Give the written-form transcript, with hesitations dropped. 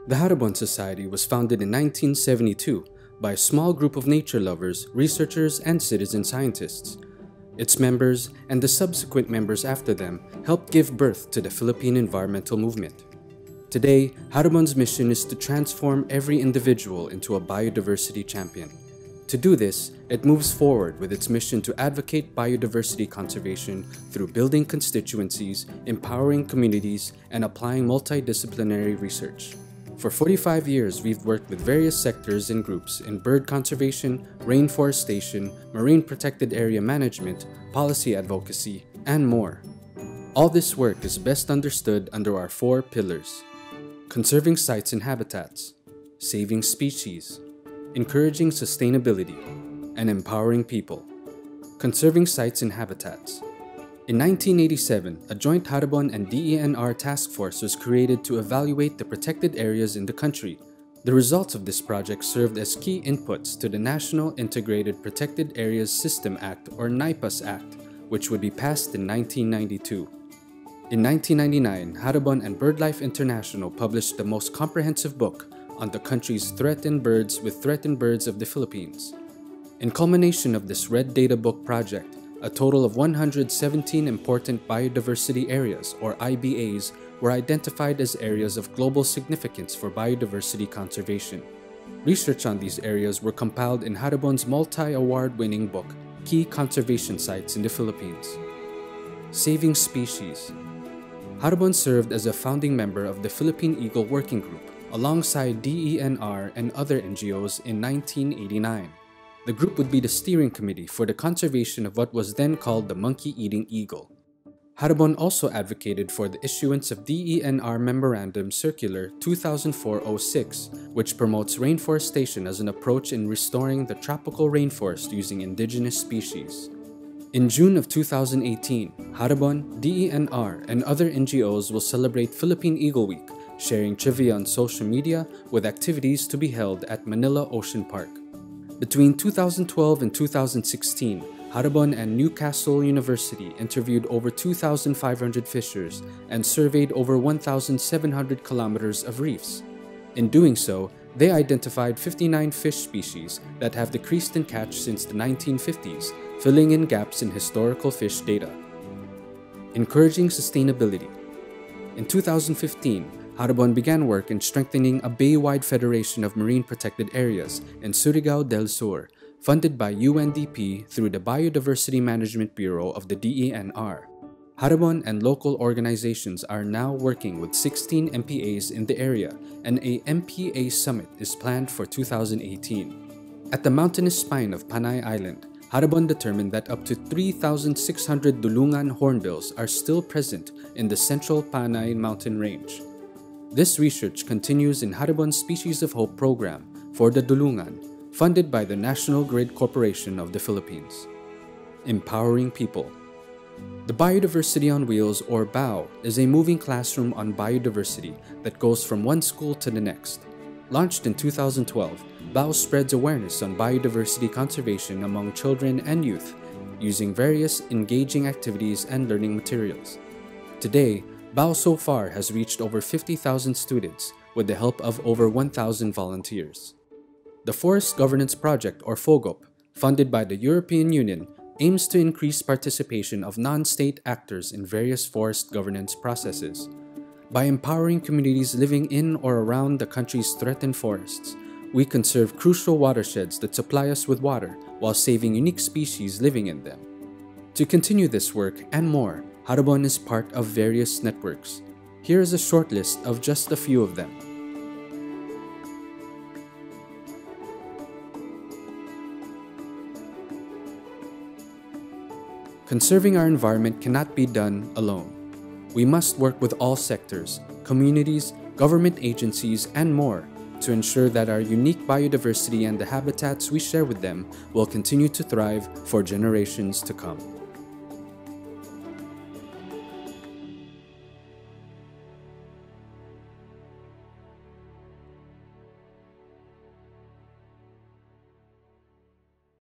The Haribon Society was founded in 1972 by a small group of nature lovers, researchers, and citizen scientists. Its members, and the subsequent members after them, helped give birth to the Philippine environmental movement. Today, Haribon's mission is to transform every individual into a biodiversity champion. To do this, it moves forward with its mission to advocate biodiversity conservation through building constituencies, empowering communities, and applying multidisciplinary research. For 45 years, we've worked with various sectors and groups in bird conservation, rainforestation, marine protected area management, policy advocacy, and more. All this work is best understood under our 4 pillars: conserving sites and habitats, saving species, encouraging sustainability, and empowering people. Conserving sites and habitats. In 1987, a joint Haribon and DENR task force was created to evaluate the protected areas in the country. The results of this project served as key inputs to the National Integrated Protected Areas System Act, or NIPAS Act, which would be passed in 1992. In 1999, Haribon and BirdLife International published the most comprehensive book on the country's threatened birds with threatened birds of the Philippines. In culmination of this Red Data Book project, a total of 117 important biodiversity areas, or IBAs, were identified as areas of global significance for biodiversity conservation. Research on these areas were compiled in Haribon's multi-award-winning book, Key Conservation Sites in the Philippines. Saving Species. Haribon served as a founding member of the Philippine Eagle Working Group, alongside DENR and other NGOs in 1989. The group would be the steering committee for the conservation of what was then called the monkey-eating eagle. Haribon also advocated for the issuance of DENR Memorandum Circular 2004-06, which promotes rainforestation as an approach in restoring the tropical rainforest using indigenous species. In June of 2018, Haribon, DENR, and other NGOs will celebrate Philippine Eagle Week, sharing trivia on social media with activities to be held at Manila Ocean Park. Between 2012 and 2016, Haribon and Newcastle University interviewed over 2,500 fishers and surveyed over 1,700 kilometers of reefs. In doing so, they identified 59 fish species that have decreased in catch since the 1950s, filling in gaps in historical fish data. Encouraging sustainability. In 2015, Haribon began work in strengthening a bay-wide federation of marine protected areas in Surigao del Sur, funded by UNDP through the Biodiversity Management Bureau of the DENR. Haribon and local organizations are now working with 16 MPAs in the area, and a MPA summit is planned for 2018. At the mountainous spine of Panay Island, Haribon determined that up to 3,600 dulungan hornbills are still present in the central Panay mountain range. This research continues in Haribon's Species of Hope program for the dulungan, funded by the National Grid Corporation of the Philippines. Empowering people. The Biodiversity on Wheels, or BAO, is a moving classroom on biodiversity that goes from one school to the next. Launched in 2012, BAO spreads awareness on biodiversity conservation among children and youth using various engaging activities and learning materials. Today, BAO so far has reached over 50,000 students with the help of over 1,000 volunteers. The Forest Governance Project, or FOGOP, funded by the European Union, aims to increase participation of non-state actors in various forest governance processes. By empowering communities living in or around the country's threatened forests, we conserve crucial watersheds that supply us with water while saving unique species living in them. To continue this work and more, Haribon is part of various networks. Here is a short list of just a few of them. Conserving our environment cannot be done alone. We must work with all sectors, communities, government agencies, and more to ensure that our unique biodiversity and the habitats we share with them will continue to thrive for generations to come.